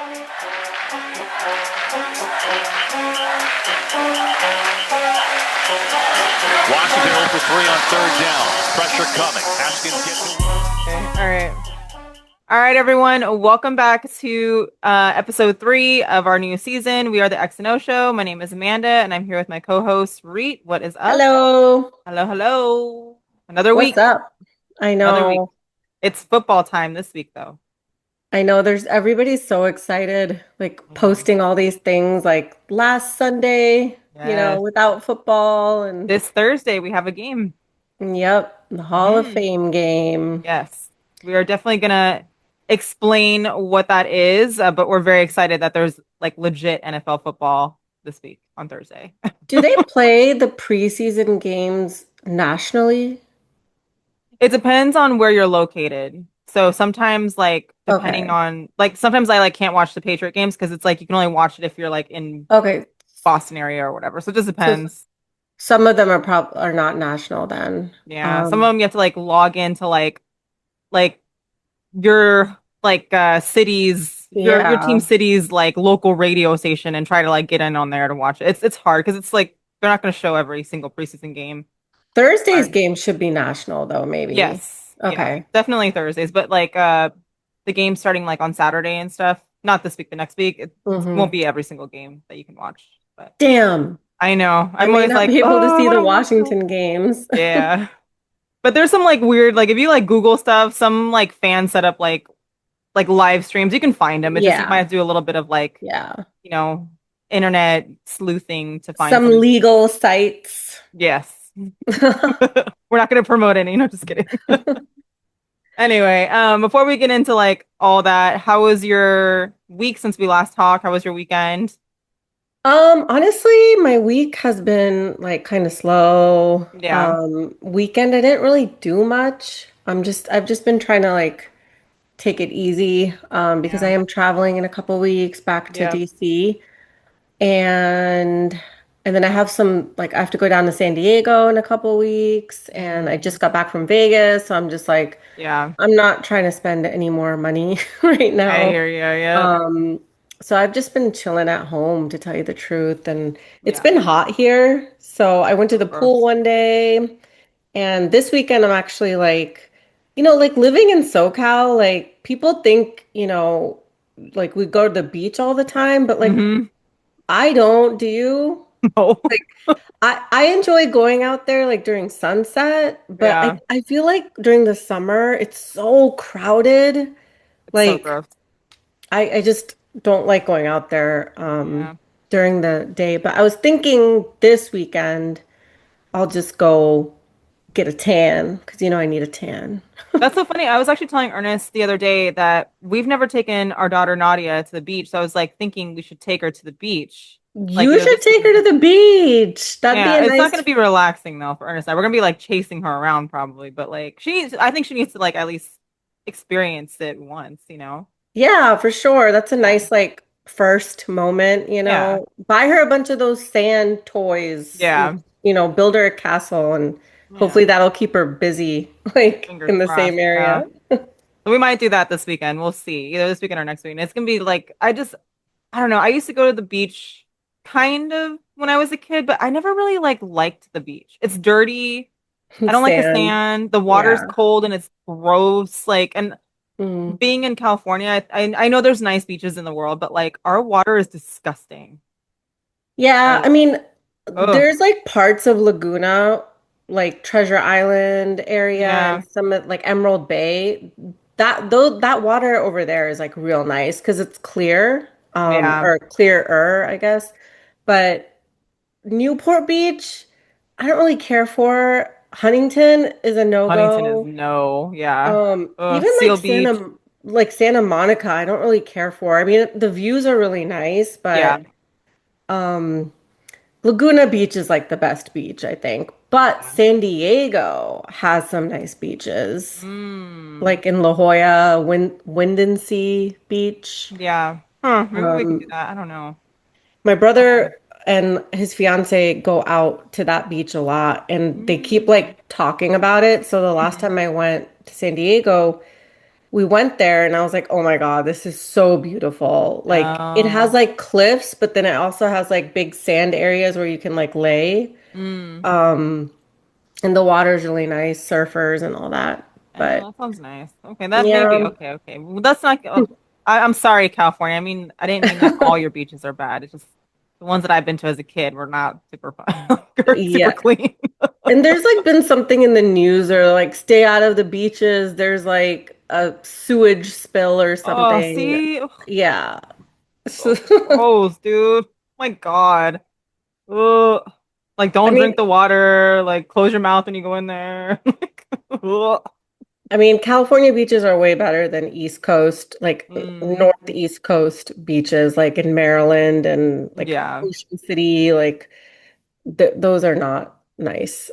Washington 0 for 3 on third down. Pressure coming. Haskins gets Okay. All right. All right, everyone. Welcome back to episode 3 of our new season. We are the X and O Show. My name is Amanda, and I'm here with my co-host Reet. What is up? Hello. Hello, hello. Another What's week. up? I Another week. know. It's football time this week, though. I know everybody's so excited, like I know. posting all these things like last Sunday, Yes. without football and This Thursday we have a game. yep, the Hall of Mhm. Fame game. Yes. We are definitely gonna explain what that is, but we're very excited that there's like legit NFL football this week on Thursday. Do they play the preseason games nationally? It depends on where you're located. So sometimes like depending Okay. on like sometimes I like can't watch the Patriot games because it's like you can only watch it if you're like in Okay. Boston area or whatever. So it just So depends. some of them are not national then. Yeah. Some of them you have to like log into like your like cities your team Yeah. city's like local radio station and try to like get in on there to watch it. It's hard because it's like they're not going to show every single preseason game. Thursday's Hard. game should be national though, maybe. Yes. Yeah. Okay. Definitely Thursdays, but like the game starting like on Saturday and stuff. Not this week, the next week. It won't hmm be every single game that you can watch. But Damn. I know. I I'm may always not like, be able to oh, I see want the to watch it. Washington games. Yeah. But there's some like weird, like if you like Google stuff, some like fans set up like live streams. You can find them. It just you might Yeah. have to do a little bit of like, Yeah. you know, internet sleuthing to find Some some. legal sites. Yes. We're not going to promote any. No, just kidding. Anyway, before we get into like all that, how was your week since we last talked? How was your weekend? Honestly, my week has been like kind of slow. Yeah, Weekend I didn't really do much. I've just been trying to like take it easy because I yeah, am traveling in a couple weeks back to yeah. DC. And and then I have some like I have to go down to San Diego in a couple weeks and I Mm, just got back from Vegas, so I'm just like yeah, I'm not trying to spend any more money right I now. hear you. Yep. Um, so I've just been chilling at home to tell you the truth. And it's Yeah. been hot here. So I went to the pool Gross. one day. And this weekend I'm actually like, like living in SoCal, like people think, like we go to the beach all the time, but like Hmm. I don't. Do you? No. I enjoy going out there like during sunset, but Yeah, I feel like during the summer it's so crowded. it's so Like gross. I just don't like going out there Yeah. during the day. But I was thinking this weekend I'll just go get a tan because I need a tan. That's so funny. I was actually telling Ernest the other day that we've never taken our daughter Nadia to the beach. So I was like thinking we should take her to the beach. Like, You should this take her weekend. to the beach. That'd be Yeah, a it's not going to nice, be relaxing though for Ernest and I. We're going to be like chasing her around probably, but like I think she needs to like at least experience it once. yeah, for sure. That's a Yeah. nice like first moment, Yeah. Buy her a bunch of those sand toys and Yeah. build her a castle and Yeah. hopefully that'll keep her busy like Fingers in the same crossed. Yeah. area. So we might do that this weekend. We'll see. Either this weekend or next week. And it's gonna be like I don't know. I used to go to the beach kind of when I was a kid, but I never really like liked the beach. It's dirty. I don't like the Sand. sand. The water's Yeah. cold and it's gross. Like, and Mm. being in California, I know there's nice beaches in the world, but like our water is disgusting. Yeah, I Like, mean, oh, there's like parts of Laguna, like Treasure Island area yeah, and some of like Emerald Bay. That water over there is like real nice because it's clear, yeah. or clearer, I guess. But Newport Beach, I don't really care for. Huntington is a Huntington is no-go. no, yeah. Even Seal Beach, like Santa Monica, I don't really care for. I mean, the views are really nice, yeah. but um Laguna Beach is like the best beach, I think. But San Diego has some nice beaches, Mm, like in La Jolla, Windansea Beach. yeah. Huh, maybe we can do Um, that. I don't know. my Okay. brother and his fiance go out to that beach a lot, and they keep Mm, like talking about it. So the last mhm. time I went to San Diego, we went there and I was like, oh my God, this is so beautiful. Like it has Oh. like cliffs, but then it also has like big sand areas where you can like lay. Mm. Um, and the water's really nice, surfers and all that. Oh, But that sounds nice. Okay, that may be yeah. okay. Okay, well, that's not. I'm sorry, California. I mean, I didn't mean that all your beaches are bad. It's just the ones that I've been to as a kid were not super fun, or super Yeah. clean. And there's like been something in the news or like stay out of the beaches. There's like a sewage spill or Oh, something. see, ugh, Yeah. so gross, dude. My God. Ugh. Like, I don't mean, drink the water. Like, close your mouth when you go in there. Ugh. I mean, California beaches are way better than East Coast, like Mm, Northeast Coast beaches, like in Maryland and like yeah. Ocean City. Like th those are not nice.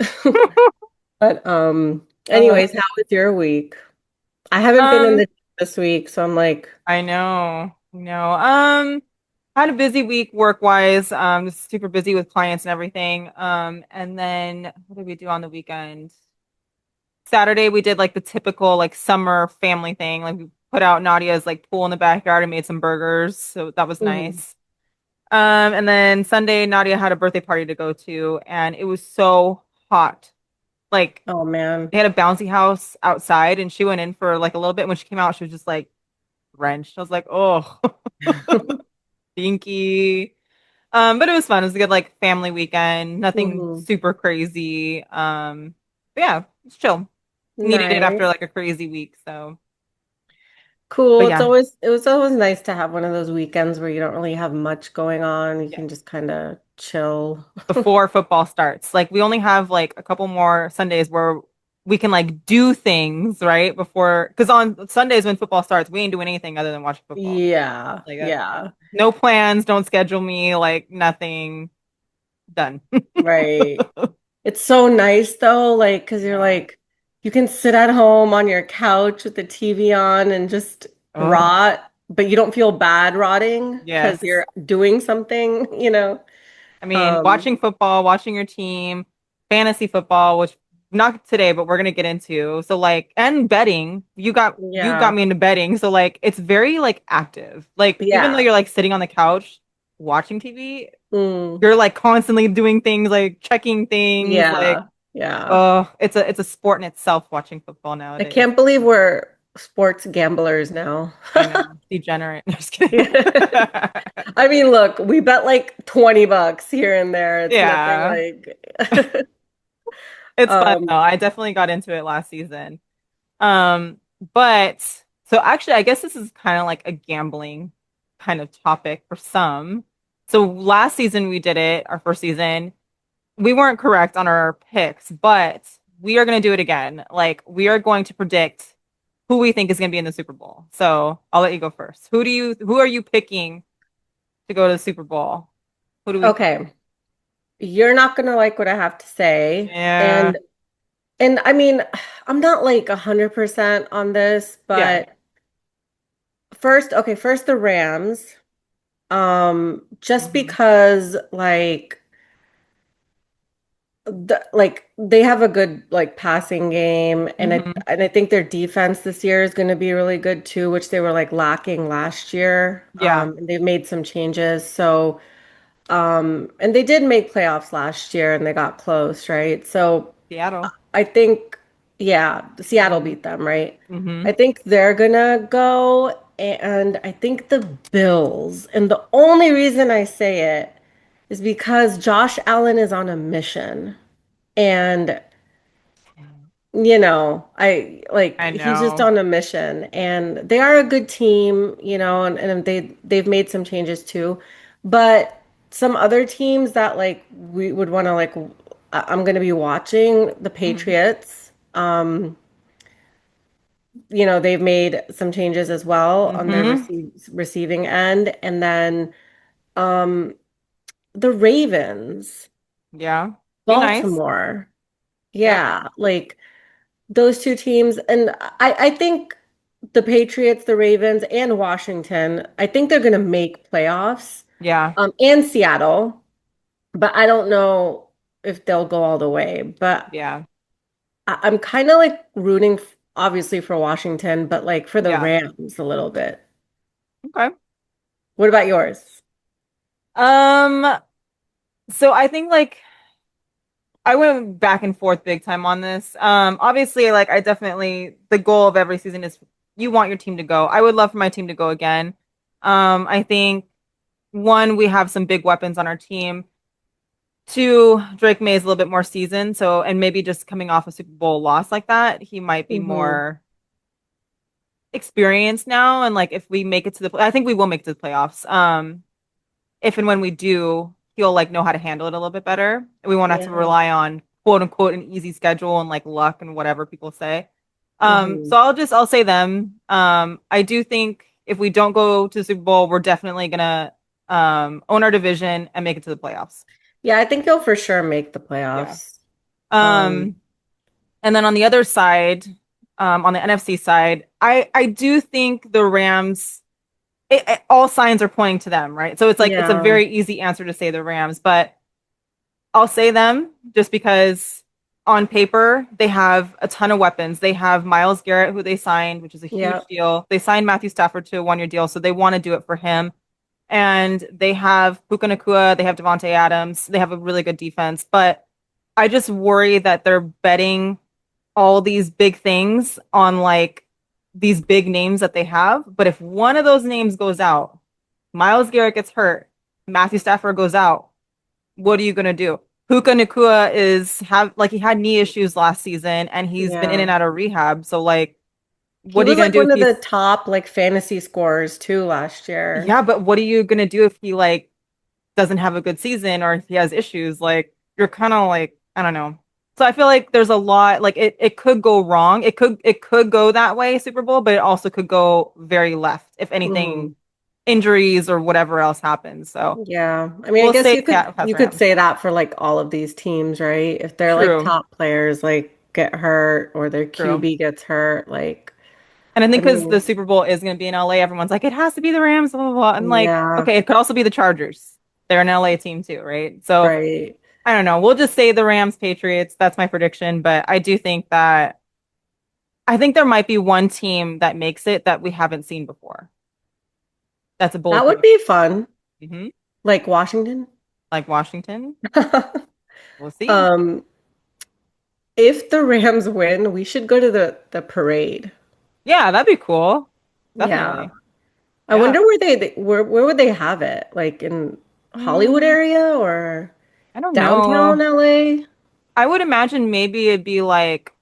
But Uh, anyways, how was your week? I haven't been in um, the this week, so I'm like, I know. No. Had a busy week work-wise. Just super busy with clients and everything. And then what did we do on the weekend? Saturday we did like the typical like summer family thing. Like we put out Nadia's like pool in the backyard and made some burgers. So that was mhm. nice. And then Sunday Nadia had a birthday party to go to, and it was so hot. Like Oh man. they had a bouncy house outside, and she went in for like a little bit. When she came out, she was just like drenched. I was like, oh, stinky. But it was fun. It was a good like family weekend. Nothing Hmm. super crazy. But yeah, it's chill. Needed it after Nice. like a crazy week. So, Cool. but yeah, It was always nice to have one of those weekends where you don't really have much going on. You yeah. can just kind of chill. Before football starts, like we only have like a couple more Sundays where we can like do things right before. Because on Sundays when football starts, we ain't doing anything other than watching football. Yeah. Like Yeah. no plans. Don't schedule me. Like nothing. Done. Right. It's so nice though, like, because you're Yeah. like, you can sit at home on your couch with the TV on and just Oh, rot, but you don't feel bad rotting because yes. you're doing something, you know? I mean, Um, watching football, watching your team, fantasy football, which not today, but we're gonna get into. So like, and betting, you got yeah. me into betting. So like, it's very like active. Like even though Yeah. you're like sitting on the couch watching TV, Mm, you're like constantly doing things, like checking things. Like, yeah. Yeah. oh, it's a sport in itself watching football I nowadays. can't believe we're sports gamblers now. I know, degenerate. Just kidding. I mean, look, we bet like $20 here and there. It's nothing Yeah. like It's fun um though. I definitely got into it last season. Um, but so actually, I guess this is kind of like a gambling kind of topic for some. So last season we did it, our first season. We weren't correct on our picks, but we are going to do it again. Like we are going to predict who we think is going to be in the Super Bowl. So I'll let you go first. Who are you picking to go to the Super Bowl? Who do we think? okay. You're not gonna like what I have to say. Yeah. And I mean, I'm not like 100% on this, Yeah. but first the Rams. Just Hmm. because like they have a good like passing game Hmm. and I think their defense this year is going to be really good too, which they were like lacking last year. Yeah. And they've made some changes. So and they did make playoffs last year and they got close, right? So Seattle. I think, yeah, Seattle Hmm. beat them, right? Hmm. I think they're gonna go, and I think the Bills. And the only reason I say it is because Josh Allen is on a mission. And, I like I he's just know. on a mission. And they are a good team, and they've made some changes too. But some other teams that like we would want to like I'm gonna be watching the Hmm. Patriots. They've made some changes as well on their Hmm. receiving end. And then um, the Ravens, Yeah. Be nice. Baltimore. Yep. Yeah, like those two teams. And I think the Patriots, the Ravens, and Washington, I think they're going to make playoffs, Yeah. and Seattle. But I don't know if they'll go all the way. But Yeah. I'm kind of like rooting. obviously for Washington, but like for the Yeah. Rams a little bit. Okay. What about yours? Um, so I think like I went back and forth big time on this. Obviously, like I definitely the goal of every season is you want your team to go. I would love for my team to go again. I think one, we have some big weapons on our team. Two, Drake May is a little bit more seasoned, so and maybe just coming off a Super Bowl loss like that, he might be Hmm. more experienced now. And like if we make it to the, I think we will make it to the playoffs. If and when we do, he'll like know how to handle it a little bit better. We won't have to Yeah. rely on quote unquote an easy schedule and like luck and whatever people say. Hmm. So I'll say them. I do think if we don't go to the Super Bowl, we're definitely gonna own our division and make it to the playoffs. Yeah, I think they'll for sure make the Yeah. playoffs. Um, Um, and then on the other side, on the NFC side, I do think the Rams. All signs are pointing to them, right? So it's like it's a yeah. very easy answer to say the Rams, but I'll say them just because on paper they have a ton of weapons. They have Miles Garrett, who they signed, which is a Yeah. huge deal. They signed Matthew Stafford to a 1 year deal, so they want to do it for him. And they have Puka Nacua, they have Devontae Adams, they have a really good defense. But I just worry that they're betting all these big things on like these big names that they have. But if one of those names goes out, Miles Garrett gets hurt, Matthew Stafford goes out, what are you gonna do? Puka Nacua is have like he had knee issues last season and he's been in Yeah. and out of rehab. So like, He what are you was gonna like do one if of the he's top like fantasy scorers too last year. yeah, but what are you gonna do if he like doesn't have a good season or if he has issues? Like you're kind of like I don't know. So I feel like there's a lot like it could go wrong. It could go that way Super Bowl, but it also could go very left if anything Hmm. injuries or whatever else happens. So Yeah. I mean, I we'll guess say you could yeah, pass you could Rams. say that for like all of these teams, right? If they're like True, top players like get hurt or their true. QB gets hurt, like And I I think because the mean, Super Bowl is going to be in LA, everyone's like, it has to be the Rams, blah, blah, blah. And like, yeah, okay, it could also be the Chargers. They're an LA team too, right? So right. I don't know. We'll just say the Rams, Patriots. That's my prediction. But I do think that I think there might be one team that makes it that we haven't seen before. That's a That bold would prediction. be fun. Hmm. Like Washington. Like Washington. We'll see. Um, if the Rams win, we should go to the parade. Yeah, that'd be cool. Yeah. Definitely. I Yeah. wonder where would they have it? Like in Hollywood Mm, area or I don't downtown know. LA? I would imagine maybe it'd be like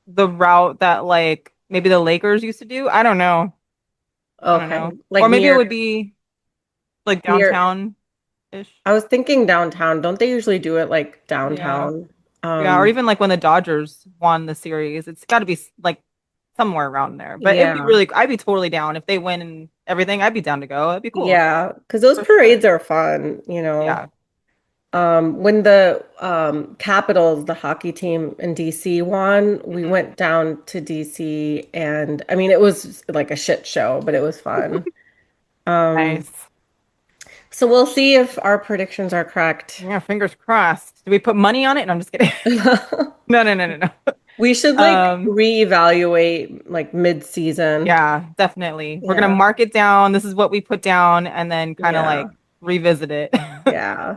the route that like maybe the Lakers used to do. I don't know. I don't Okay. know. Like Or maybe it would be like near downtown-ish. I was thinking downtown. Don't they usually do it like Yeah. downtown? Yeah, or Um, even like when the Dodgers won the series. It's got to be like somewhere around there. But it'd be yeah. really I'd be totally down if they win and everything. I'd be down to go. That'd be cool. Yeah, because those For sure. parades are fun, you know. Yeah. When the Capitals, the hockey team in DC won, we Mhm. went down to DC and I mean it was like a shit show, but it was fun. Um, Nice. so we'll see if our predictions are correct. Yeah, fingers crossed. Do we put money on it? No, I'm just kidding. No, no, no, no, no. We should like reevaluate like mid-season. Yeah, definitely. We're gonna Yeah. mark it down. This is what we put down, and then kind of Yeah. like revisit it. Yeah.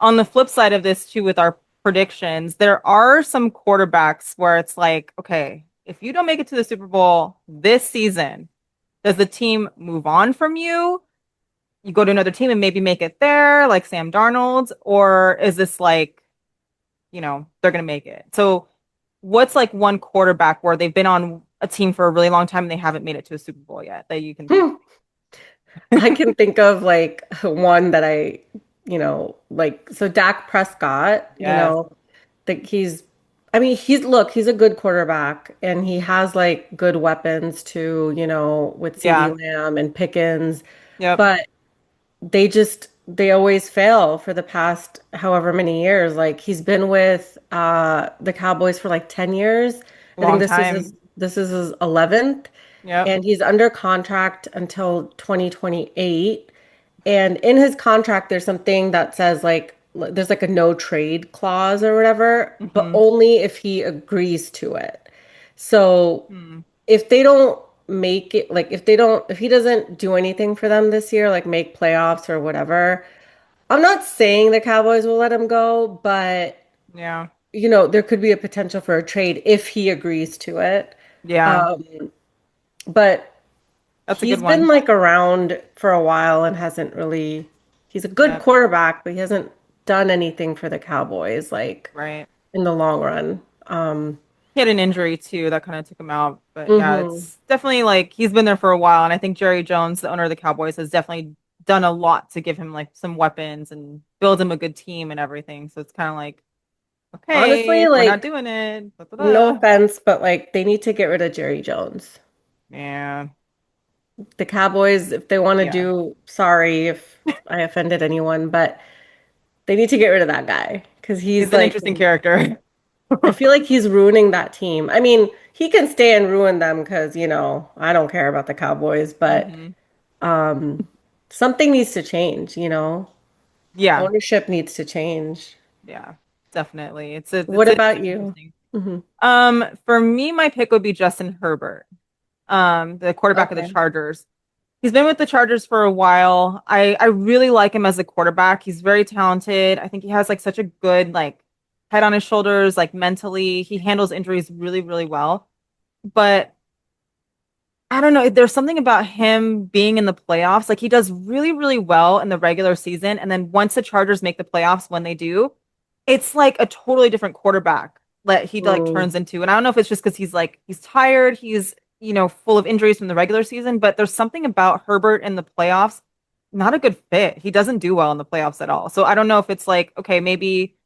On the flip side of this too, with our predictions, there are some quarterbacks where it's like, okay, if you don't make it to the Super Bowl this season, does the team move on from you? You go to another team and maybe make it there, like Sam Darnold, or is this like, they're gonna make it? So, what's like one quarterback where they've been on a team for a really long time and they haven't made it to a Super Bowl yet that you can think Hmm. I can think of like one that like so Dak Prescott, Yes. that I mean, he's a good quarterback and he has like good weapons too, with CeeDee Yeah. Lamb and Pickens, Yep. but they always fail for the past however many years. Like he's been with the Cowboys for like 10 years. I think Long time. this is his 11th Yep. and he's under contract until 2028. And in his contract, there's something that says like there's like a no trade clause or whatever, but Hmm. only if he agrees to it. So Hmm. if they don't make it, like if he doesn't do anything for them this year, like make playoffs or whatever, I'm not saying the Cowboys will let him go, but Yeah. there could be a potential for a trade if he agrees to it. Yeah. Um, but That's a good he's been one. like around for a while and hasn't really, he's a good Yeah. quarterback, but he hasn't done anything for the Cowboys, like Right. in the long run. He had an injury too that kind of took him out. But yeah, hmm it's definitely like he's been there for a while. And I think Jerry Jones, the owner of the Cowboys, has definitely done a lot to give him like some weapons and build him a good team and everything. So it's kind of like, okay, Honestly, if we're not like, doing it, da, da, no da. offense, but like they need to get rid of Jerry Jones. Yeah. The Cowboys, if they want to Yeah. do, sorry if I offended anyone, but they need to get rid of that guy because He's he's an like, interesting character. I feel like he's ruining that team. I mean, he can stay and ruin them because, I don't care about the Cowboys, but hmm um, something needs to change. Yeah. Ownership needs to change. Yeah. Definitely. What It's about you? interesting. hmm For me, my pick would be Justin Herbert, the quarterback of the Okay. Chargers. He's been with the Chargers for a while. I really like him as a quarterback. He's very talented. I think he has like such a good like head on his shoulders, like mentally. He handles injuries really, really well. But I don't know, there's something about him being in the playoffs. Like he does really, really well in the regular season. And then once the Chargers make the playoffs when they do, it's like a totally different quarterback that he like Mm, turns into. And I don't know if it's just because he's tired, full of injuries from the regular season, but there's something about Herbert in the playoffs, not a good fit. He doesn't do well in the playoffs at all. So I don't know if it's like, okay, maybe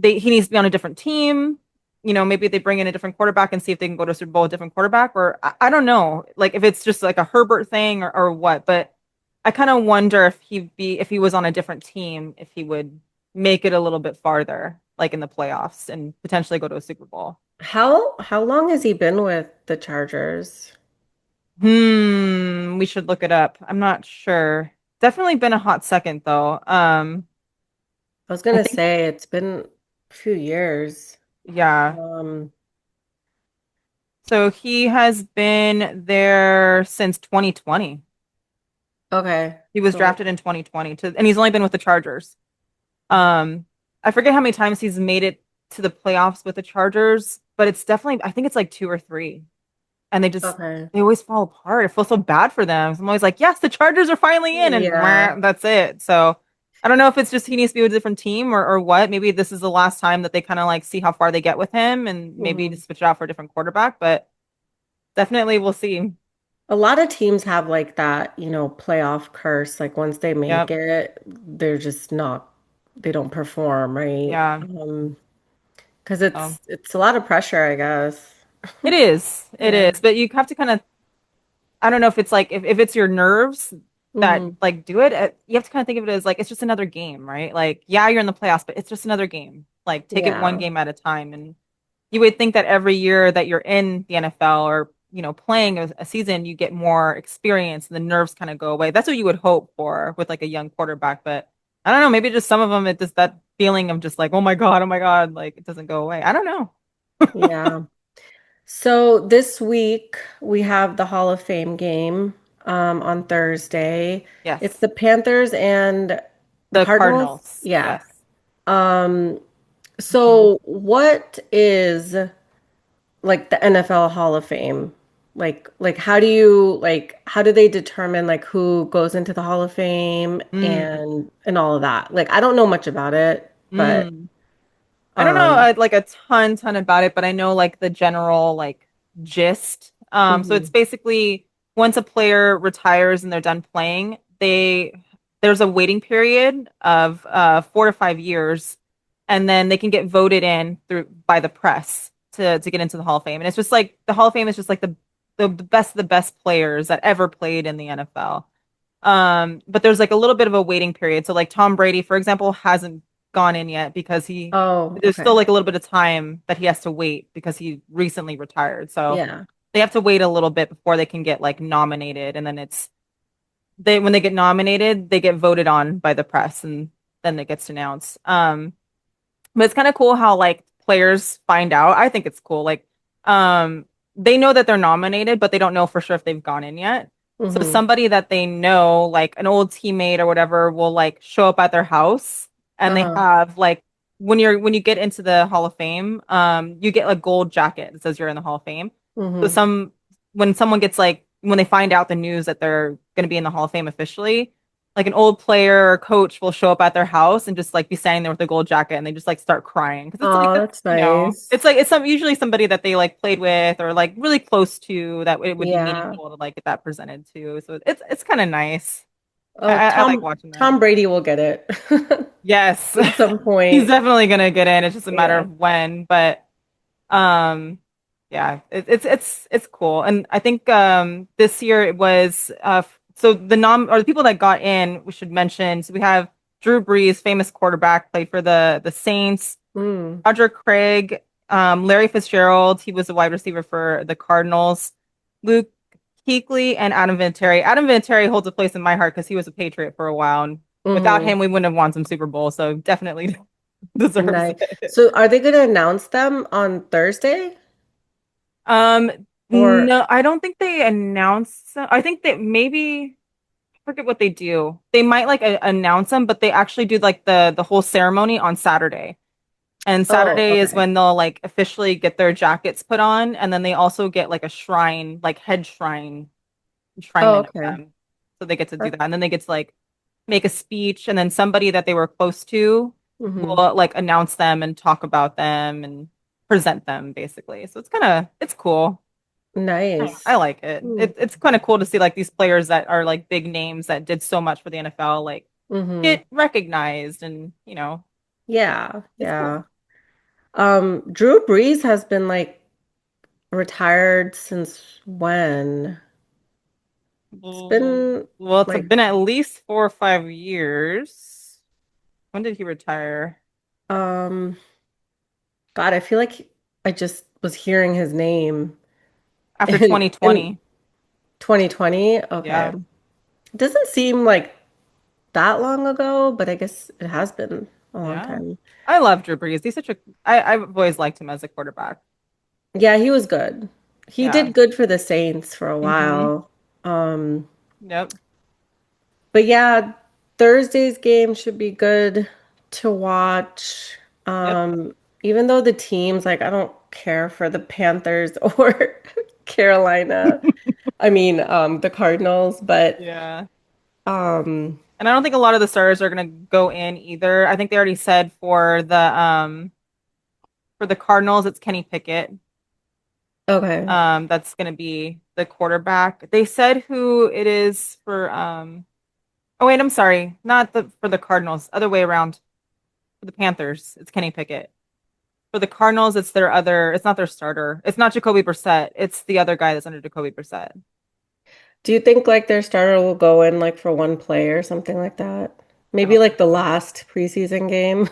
he needs to be on a different team. Maybe they bring in a different quarterback and see if they can go to Super Bowl with a different quarterback, or I don't know, like if it's just like a Herbert thing or what. But I kind of wonder if he was on a different team, if he would make it a little bit farther, like in the playoffs and potentially go to a Super Bowl. how long has he been with the Chargers? We should look it up. I'm not sure. Definitely been a hot second though. I was I gonna think say it's been a few years. yeah. Um, So he has been there since 2020. okay. He was So, drafted in 2020 and he's only been with the Chargers. Um, I forget how many times he's made it to the playoffs with the Chargers, but it's definitely I think it's like two or three. And okay. they always fall apart. It feels so bad for them. So I'm always like, yes, the Chargers are finally in, and Yeah. that's it. So I don't know if it's just he needs to be with a different team or what. Maybe this is the last time that they kind of like see how far they get with him and maybe to Mhm. switch it out for a different quarterback, but definitely we'll see. A lot of teams have like that, playoff curse. Like once they make Yep. it, they're just not, they don't perform, right? Yeah. Because So it's a lot of pressure, I guess. it is. It Yeah. is. But you have to kind of I don't know if it's like if it's your nerves that hmm like do it, you have to kind of think of it as like it's just another game, right? Like, yeah, you're in the playoffs, but it's just another game. Like, take it one Yeah. game at a time. And you would think that every year that you're in the NFL or playing a season, you get more experience and the nerves kind of go away. That's what you would hope for with like a young quarterback. But I don't know, maybe just some of them, it just that feeling of just like, oh my God, like it doesn't go away. I don't know. Yeah. So this week we have the Hall of Fame game on Thursday. It's Yes, the Panthers and the the Cardinals. Cardinals. Yeah. Yes. Um, Mhm. so what is like the NFL Hall of Fame? Like how do they determine like who goes into the Hall of Fame Mm, and all of that? Like I don't know much about it, but mm. I don't know um like a ton about it, but I know like the general like gist. So it's mhm. basically once a player retires and they're done playing, there's a waiting period of 4 to 5 years, and then they can get voted in through by the press to get into the Hall of Fame. And it's just like the Hall of Fame is just like the best of the best players that ever played in the NFL. But there's like a little bit of a waiting period. So like Tom Brady, for example, hasn't gone in yet because Oh, there's still okay. like a little bit of time that he has to wait because he recently retired. So Yeah. they have to wait a little bit before they can get like nominated. And then they when they get nominated, they get voted on by the press and then it gets announced. But it's kind of cool how like players find out. I think it's cool. Like they know that they're nominated, but they don't know for sure if they've gone in yet. So Mm-hmm. somebody that they know, like an old teammate or whatever, will like show up at their house, and they Uh-huh. have like when you get into the Hall of Fame, you get a gold jacket that says you're in the Hall of Fame. So Mm-hmm. some when someone gets like when they find out the news that they're going to be in the Hall of Fame officially, like an old player or coach will show up at their house and just like be standing there with a gold jacket, and they just like start crying because it's like Oh, that's it's nice. like it's some usually somebody that they like played with or like really close to that it would be Yeah. meaningful to like get that presented to. So it's kind of nice. Oh, I like watching that. Tom Brady will get it Yes, at some he's point. definitely gonna get in. It's just a matter Yeah. of when, but um, yeah, it's cool. And I think this year it was so the nom or the people that got in, we should mention. So we have Drew Brees, famous quarterback, played for the Saints. Mm. Roger Craig, Larry Fitzgerald, he was a wide receiver for the Cardinals. Luke Kuechly and Adam Vinatieri. Adam Vinatieri holds a place in my heart because he was a Patriot for a while, and without Mm-hmm. him, we wouldn't have won some Super Bowl. So definitely deserves Nice. it. So are they going to announce them on Thursday Um, or no, I don't think they announced. I think that maybe I forget what they do. They might like announce them, but they actually do like the whole ceremony on Saturday. And oh, Saturday is okay. when they'll like officially get their jackets put on, and then they also get like a shrine, like head shrine, Oh, enshrinement of okay. them. So they get to do that, and then they get to like make a speech, and then somebody that they were close to Mm-hmm. will like announce them and talk about them and present them basically. So it's cool. I Nice. like it. Mm-hmm. It's kind of cool to see like these players that are like big names that did so much for the NFL like Mm-hmm. get recognized, and Yeah, it's yeah. cool. Drew Brees has been like retired since when? It's been Well, it's like been at least 4 or 5 years. When did he retire? um God, I feel like I just was hearing his name After in 2020. 2020. Okay. Yeah. It doesn't seem like that long ago, but I guess it has been a long Yeah. time. I love Drew Brees. I've always liked him as a quarterback. Yeah, he was good. He Yeah. did good for the Saints for a Mm-hmm. while. Um, Yep. but yeah, Thursday's game should be good to watch. Yep. Even though the teams, like, I don't care for the Panthers or Carolina. I mean, the Cardinals, but Yeah. um, And I don't think a lot of the starters are gonna go in either. I think they already said for the Cardinals it's Kenny Pickett. okay. That's gonna be the quarterback. They said who it is for oh wait, I'm sorry. Not the for the Cardinals. Other way around. For the Panthers, it's Kenny Pickett. For the Cardinals, it's not their starter. It's not Jacoby Brissett. It's the other guy that's under Jacoby Brissett. Do you think like their starter will go in like for one play or something like that? I Maybe don't like think the so. last preseason game.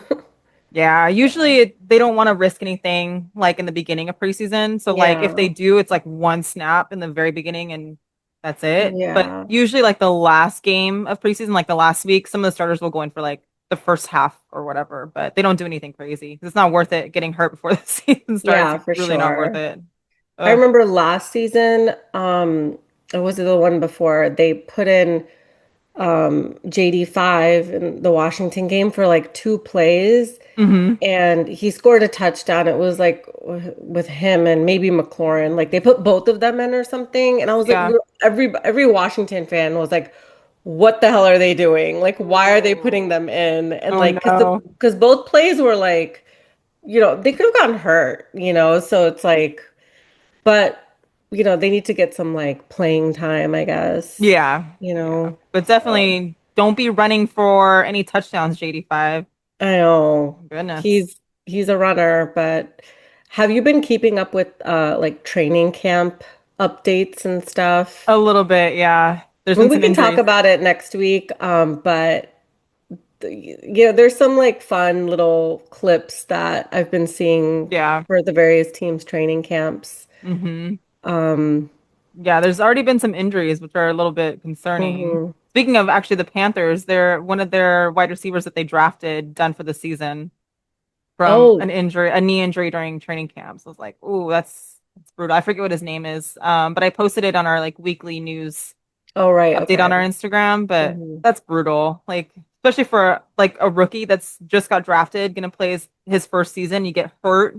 Yeah, usually they don't want to risk anything like in the beginning of preseason. So like if they Yeah. do, it's like one snap in the very beginning and that's it. But Yeah. usually like the last game of preseason, like the last week, some of the starters will go in for like the first half or whatever, but they don't do anything crazy. It's not worth it getting hurt before the season starts. Yeah, It's for really not worth sure. it. I Ugh. remember last season, or was it the one before, they put in JD5 in the Washington game for like two plays Hmm. and he scored a touchdown. It was like with him and maybe McLaurin. Like they put both of them in or something. And I was like, Yeah. every Washington fan was like, what the hell are they doing? Like, why are they putting them in? And Oh like, no. because both plays were like, they could have gotten hurt, So it's like, but they need to get some like playing time, I guess. Yeah. You Yeah. know. But Um, definitely don't be running for any touchdowns, JD5. I know Goodness. he's a runner, but have you been keeping up with like training camp updates and stuff? A little bit, yeah. There's I mean, been we some can talk injuries. about it next week, but there's some like fun little clips that I've been seeing Yeah. for the various teams' training camps. Hmm. Um, Yeah, there's already been some injuries, which are a little bit concerning. mhm. Speaking of actually the Panthers, they're one of their wide receivers that they drafted done for the season from Oh, a knee injury during training camp. So I was like, ooh, that's It's brutal. I forget what his name is. But I posted it on our like weekly news Oh, right. update on Okay. our Instagram, but Mhm. that's brutal. Like, especially for like a rookie that's just got drafted, gonna play his first season, you get hurt,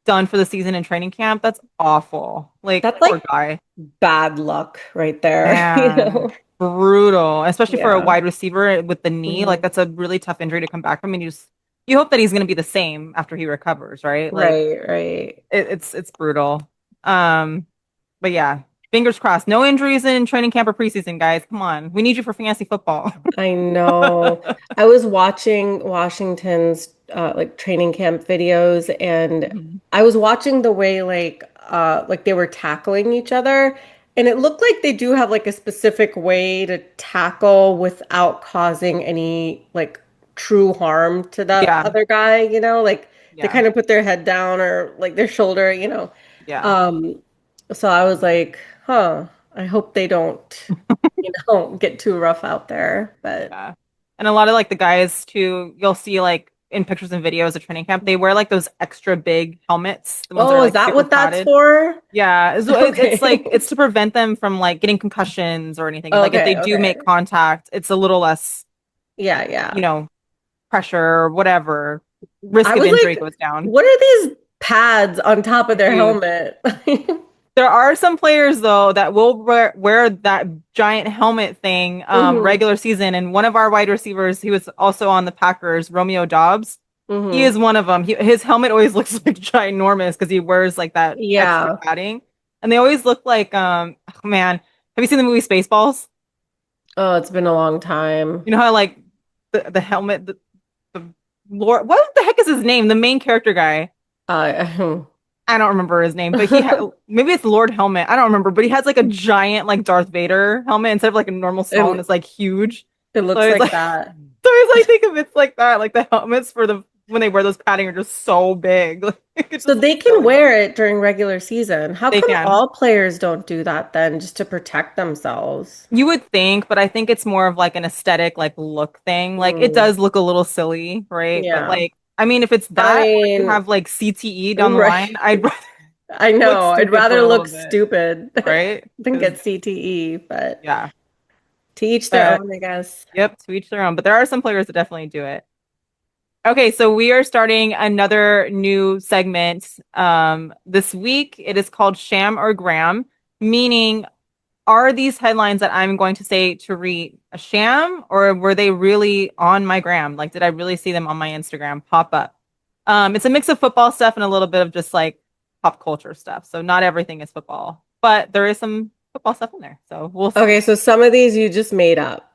done for the season in training camp. That's awful. Like, That's poor like guy. bad luck right there, you Man, know? brutal. Especially for a Yeah. wide receiver with the knee. Like, Mhm. that's a really tough injury to come back from. And you hope that he's gonna be the same after he recovers, right? Like, Right, right. it's brutal. Um, but yeah, fingers crossed. No injuries in training camp or preseason, guys. Come on. We need you for fantasy football. I know. I was watching Washington's like training camp videos, and Mhm. I was watching the way like they were tackling each other, and it looked like they do have like a specific way to tackle without causing any like true harm to the Yeah, other guy, you know? Like they yeah, kind of put their head down or like their shoulder, you know. yeah, Um, so I was like, huh, I hope they don't get too rough out there. But yeah. And a lot of like the guys too, you'll see like in pictures and videos of training camp, they wear like those extra big helmets, the ones that are oh, is like that super what that's padded. for? Yeah, it's like Okay. it's to prevent them from like getting concussions or anything. Like if they Okay, do okay. make contact, it's a little less, Yeah, you yeah. know, pressure or whatever. I Risk of was injury like, goes down. what are these pads on top of their Huge. helmet? There are some players though that will wear that giant helmet thing hmm regular season, and one of our wide receivers, he was also on the Packers, Romeo Dobbs. He hmm is one of them. His helmet always looks like ginormous because he wears like that extra Yeah. padding, and they always look like oh man, have you seen the movie Spaceballs? Oh, it's been a long time. You know how like the helmet the Lord, what the heck is his name? The main character guy. Uh, I don't remember his name, but maybe it's Lord Helmet. I don't remember, but he has like a giant like Darth Vader helmet instead of like a normal small one. it, It's like huge. it So looks it's like like that. so it's like think of it's like that. Like the helmets for the when they wear those padding are just so big. Like it So just they looks can silly. wear it during regular season. How They come can. all players don't do that then, just to protect themselves? You would think, but I think it's more of like an aesthetic like look thing. Like it Mm, does look a little silly, right? But yeah. like I mean, if it's I that or you mean, have like CTE down the right. line, I'd rather I look know. I'd stupid for rather a look little bit, stupid right? than Because get CTE, but yeah. to each their But own, I guess. yep, to each their own. But there are some players that definitely do it. Okay, so we are starting another new segment this week. It is called Sham or Gram, meaning are these headlines that I'm going to say to read a sham or were they really on my gram? Like, did I really see them on my Instagram pop up? It's a mix of football stuff and a little bit of just like pop culture stuff. So not everything is football, but there is some football stuff in there. So we'll see. Okay, so some of these you just made up.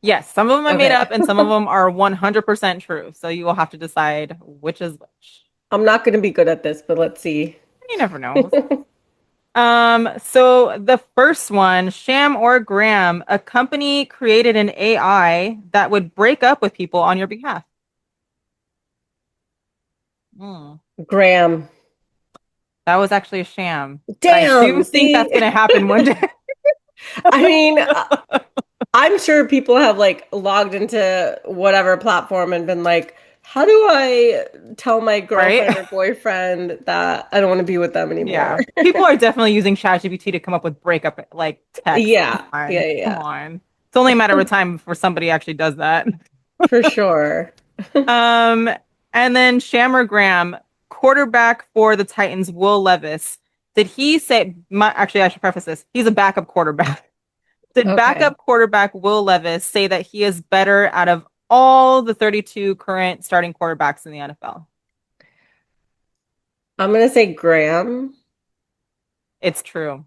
Yes, some of them I made Okay. up and some of them are 100% true. So you will have to decide which is which. I'm not going to be good at this, but let's see. You never know. So the first one, Sham or Graham, a company created an AI that would break up with people on your behalf. Hmm. Graham. That was actually a sham, but I Damn, do think see? that's going to happen one day. I mean, I'm sure people have like logged into whatever platform and been like, how do I tell my Right? girlfriend or boyfriend that I don't want to be with them anymore? Yeah. People are definitely using ChatGPT to come up with breakup like text. Come Yeah, on. yeah, Come yeah, on. It's only a matter of time before somebody actually does that. for sure. Um, and then Shammer Graham, quarterback for the Titans, Will Levis. Did he say, actually, I should preface this. He's a backup quarterback. Did Okay. backup quarterback Will Levis say that he is better out of all the 32 current starting quarterbacks in the NFL? I'm gonna say Graham. It's true.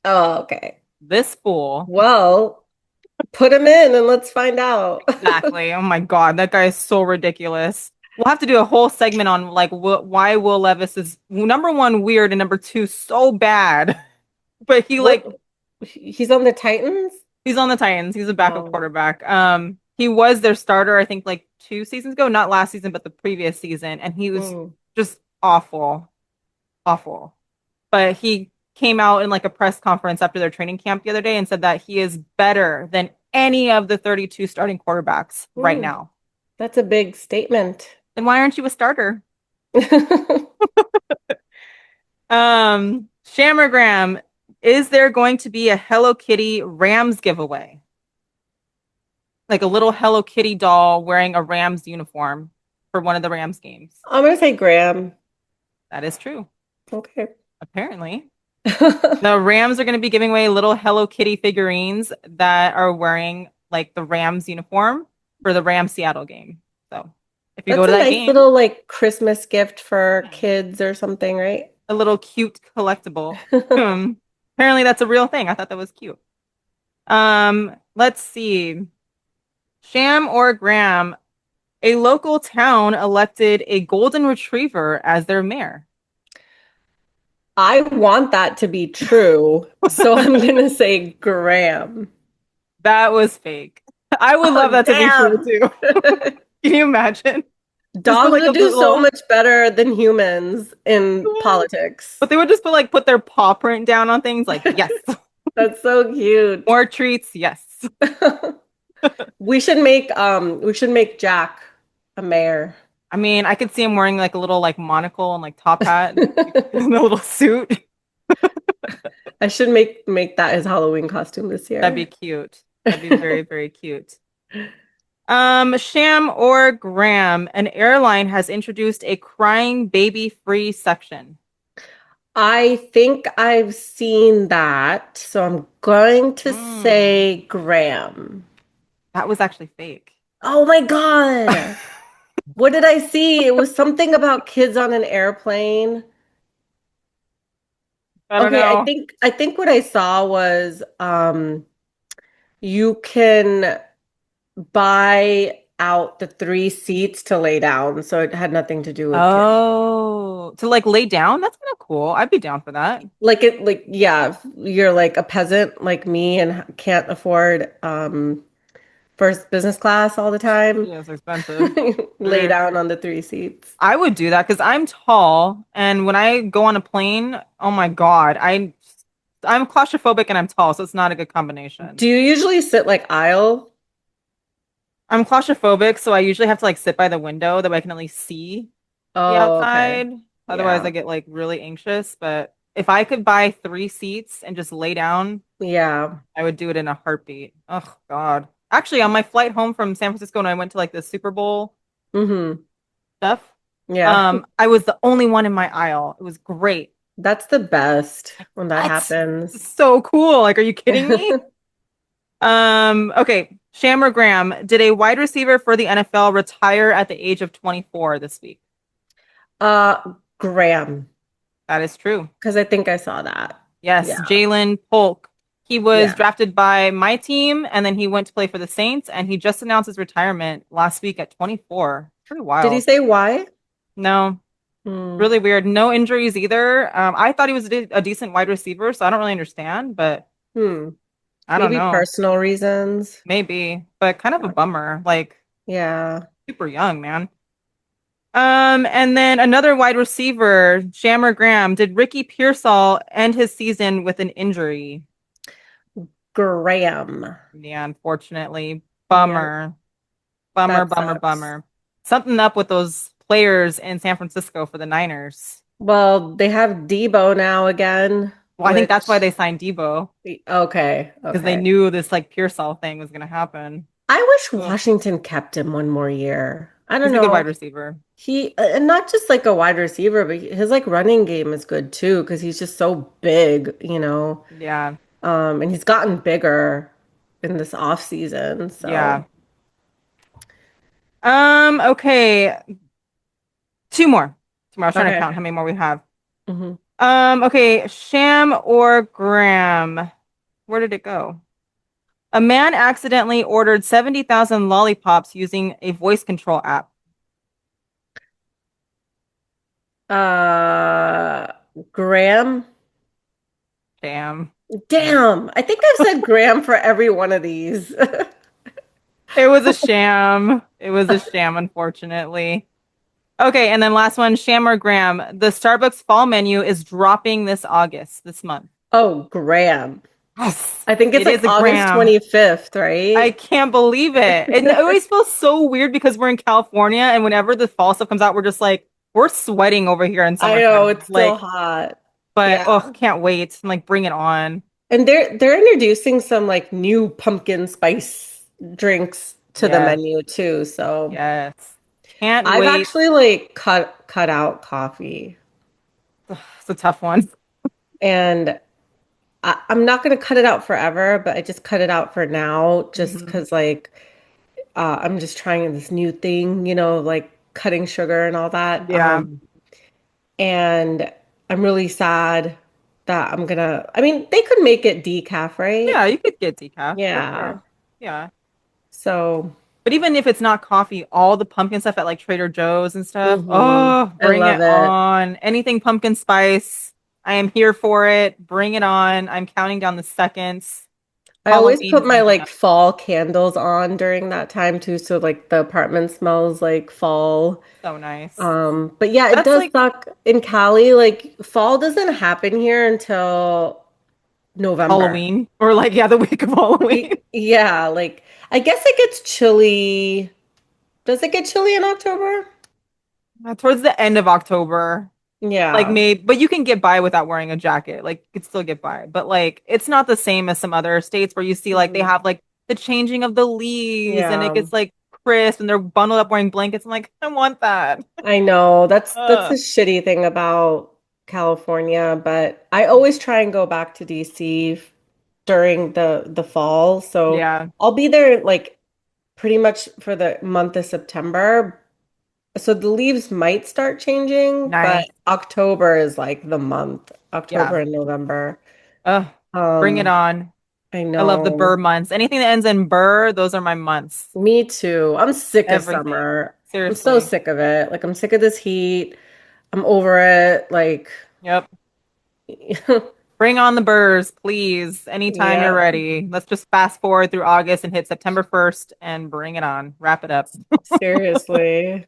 Oh, okay. This fool, Well, put him in and let's find out. exactly. Oh my God, that guy is so ridiculous. We'll have to do a whole segment on like why Will Levis is number one weird and number two so bad. But he What? like He's on the Titans? he's on the Titans. He's a backup Oh. quarterback. He was their starter, I think, like 2 seasons ago, not last season, but the previous season, and he was Mm. just awful, awful. But he came out in like a press conference after their training camp the other day and said that he is better than any of the 32 starting quarterbacks right Mm. now. That's a big statement. Then why aren't you a starter? Sham or Graham, is there going to be a Hello Kitty Rams giveaway? Like a little Hello Kitty doll wearing a Rams uniform for one of the Rams games. I'm gonna say Graham. That is true. Okay. Apparently. The Rams are going to be giving away little Hello Kitty figurines that are wearing like the Rams uniform for the Rams Seattle game. So if you That's go to a that nice game, little like Christmas gift for kids or something, right? a little cute collectible. Apparently that's a real thing. I thought that was cute. Let's see. Sham or Graham, a local town elected a golden retriever as their mayor. I want that to be true, so I'm gonna say Graham. That was fake. I would love Oh, that to be true damn. too. Can you imagine? Just put Dogs like a would do so little, much better than humans in politics. but they would just put their paw print down on things like, yes, That's so cute. more treats, yes. We should make Jack a mayor. I mean, I could see him wearing like a little like monocle and like top hat and a little suit. I should make that his Halloween costume this year. That'd be cute. That'd be very, very cute. Sham or Graham, an airline has introduced a crying baby free section. I think I've seen that, so I'm going to say Graham. That was actually fake. Oh my God. What did I see? It was something about kids on an airplane. I don't Okay, know. I think what I saw was you can buy out the 3 seats to lay down, so it had nothing to do with kids. Oh, to like lay down? That's kind of cool. I'd be down for that. Like yeah, if you're like a peasant like me and can't afford first business class all the time. Yeah, it's expensive. Lay down on the 3 seats. I would do that because I'm tall, and when I go on a plane, oh my God, I'm claustrophobic and I'm tall, so it's not a good combination. Do you usually sit like aisle? I'm claustrophobic, so I usually have to like sit by the window that way I can at least see the Oh, okay. outside. Otherwise, Yeah. I get like really anxious. But if I could buy 3 seats and just lay down, Yeah. I would do it in a heartbeat. Oh God. Actually, on my flight home from San Francisco, when I went to like the Super Bowl Mm-hmm. stuff, Yeah. I was the only one in my aisle. It was great. That's the best when that That's happens. so cool. Like, are you kidding me? Okay. Sham or Graham, did a wide receiver for the NFL retire at the age of 24 this week? Graham, That is true. because I think I saw that. Yes, Yeah. Jalen Polk. He was Yeah. drafted by my team, and then he went to play for the Saints, and he just announced his retirement last week at 24. Pretty wild. Did he say why? No, Hmm. really weird. No injuries either. I thought he was a decent wide receiver, so I don't really understand, but Hmm. I don't Maybe know. personal reasons. Maybe, but kind of a bummer. Like Yeah. super young, man. And then another wide receiver, Jammer Graham. Did Ricky Pearsall end his season with an injury? Graham. Yeah, unfortunately. Yeah. Bummer. Bummer, That bummer, sucks. bummer. Something up with those players in San Francisco for the Niners. Well, they have Debo now again, Well, I think that's why which they signed Debo, okay, because they okay. knew this like Pearsall thing was gonna happen. I wish Ugh. Washington kept him one more year. I don't He's a good know. wide receiver. He and not just like a wide receiver, but his like running game is good too because he's just so big, you know. Yeah, And he's gotten bigger in this off season. yeah. So Okay. Two more. I was trying to okay. count how many more we have. hmm Okay, Sham or Graham? Where did it go? A man accidentally ordered 70,000 lollipops using a voice control app. Graham. Damn. Damn, I think I've said Graham for every one of these. It was a sham. It was a sham, unfortunately. Okay, and then last one, Sham or Graham. The Starbucks fall menu is dropping this month. Oh, Graham. Yes, I think it's it like is a August Graham. 25th, I right? can't believe it. It always feels so weird because we're in California, and whenever the fall stuff comes out, we're just like, we're sweating over here in I know summertime. it's still Like, hot. But Yeah. oh, can't wait. I'm like, bring it on. And they're introducing some like new pumpkin spice drinks to the Yes, menu too. So yes. Can't I've wait. actually like cut out coffee. Ugh, it's a tough one. And I'm not gonna cut it out forever, but I just cut it out for now just Mhm. because like I'm just trying this new thing, like cutting sugar and all that. Yeah. And I'm really sad that I mean, they could make it decaf, Yeah, right? you could get decaf for Yeah. sure. Yeah. So, But even if it's not coffee, all the pumpkin stuff at like Trader Joe's and stuff, mhm. oh, I bring love it it. on. Anything pumpkin spice, I am here for it. Bring it on. I'm counting down the seconds. I always Halloween put is my nearly like up. fall candles on during that time too, so like the apartment smells like fall. So nice. But yeah, it That's does like suck in Cali. Like fall doesn't happen here until November. Halloween or like, yeah, the week of Halloween. Yeah, like I guess it gets chilly. Does it get chilly in October? Towards the end of October. Like Yeah. maybe, but you can get by without wearing a jacket. Like you could still get by. But like it's not the same as some other states where you see like they Mhm. have like the changing of the leaves and it Yeah. gets like crisp and they're bundled up wearing blankets. I'm like, I want that. I know. That's the Ugh. shitty thing about California, but I always try and go back to DC during the fall. So Yeah, I'll be there like pretty much for the month of September. So the leaves might start changing, but nice. October is like the month, Yeah. October and November. Ugh, bring it Um, on. I I love the know. burr months. Anything that ends in burr, those are my months. Me too. I'm sick of Everything. summer. I'm so Seriously. sick of it. Like I'm sick of this heat. I'm over it. Like Yep. Bring on the burrs, please. Anytime you're yeah, ready. Let's just fast forward through August and hit September 1st and bring it on. Wrap it up. seriously.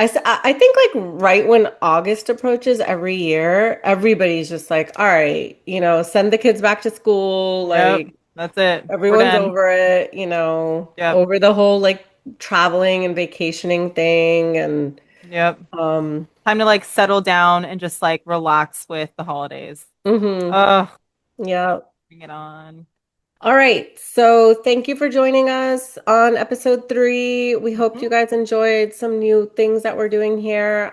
I think like right when August approaches every year, everybody's just like, all right, send the kids back to school. Yep. Like That's it. We're everyone's done. over it, Yep. over the whole like traveling and vacationing thing. And Yep. um, Time to like settle down and just like relax with the holidays. hmm Oh, yeah. bring it on. All right. So thank you for joining us on episode 3. We hope Mhm. you guys enjoyed some new things that we're doing here.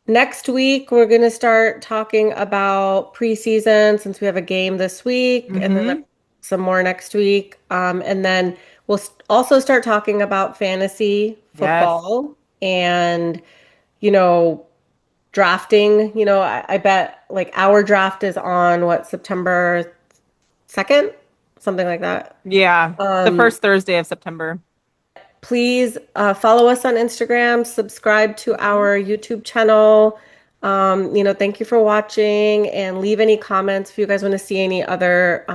Next week, we're going to start talking about preseason since we have a game this week and then Mhm. some more next week. And then we'll also start talking about fantasy Yes. football and, you know, drafting. I bet like our draft is on September 2nd, something like that. Yeah. The Um, first Thursday of September. Please follow us on Instagram, subscribe to Mhm. our YouTube channel. Thank you for watching and leave any comments if you guys want to see any other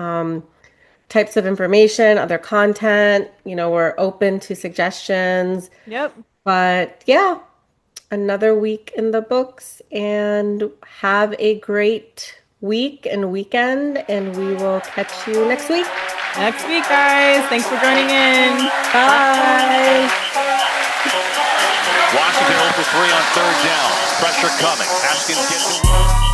types of information, other content. We're open to suggestions. Yep. But yeah, another week in the books and have a great week and weekend. And we will catch you next week. Next week, guys. Thanks for joining in. Bye. Bye. Washington 0 for 3 on third down. Pressure coming. Haskins gets it.